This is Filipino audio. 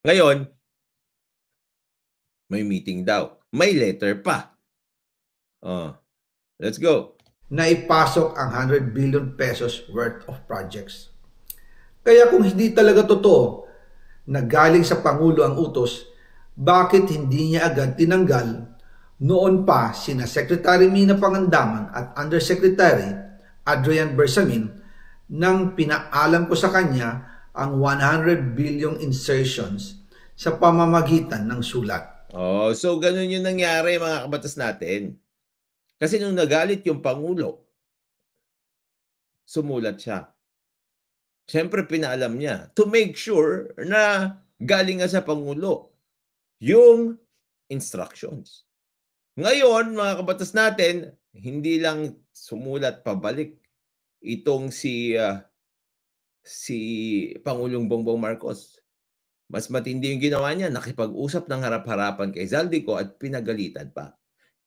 Ngayon, may meeting daw. May letter pa. Oh, let's go. Na ipasok ang 100 billion pesos worth of projects. Kaya kung hindi talaga totoo na galing sa Pangulo ang utos, bakit hindi niya agad tinanggal noon pa sina Secretary Mina Pangandaman at Undersecretary Adrian Bersamin nang pinaalam ko sa kanya ang 100 billion insertions sa pamamagitan ng sulat. Oh, so ganun yung nangyari mga kabatas natin. Kasi nung nagalit yung Pangulo, sumulat siya. Siyempre pinaalam niya to make sure na galing nga sa Pangulo yung instructions. Ngayon, mga kabatas natin, hindi lang sumulat pabalik itong si Pangulong Bongbong Marcos. Mas matindi yung ginawa niya, nakipag-usap ng harap-harapan kay Zaldico at pinagalitan pa.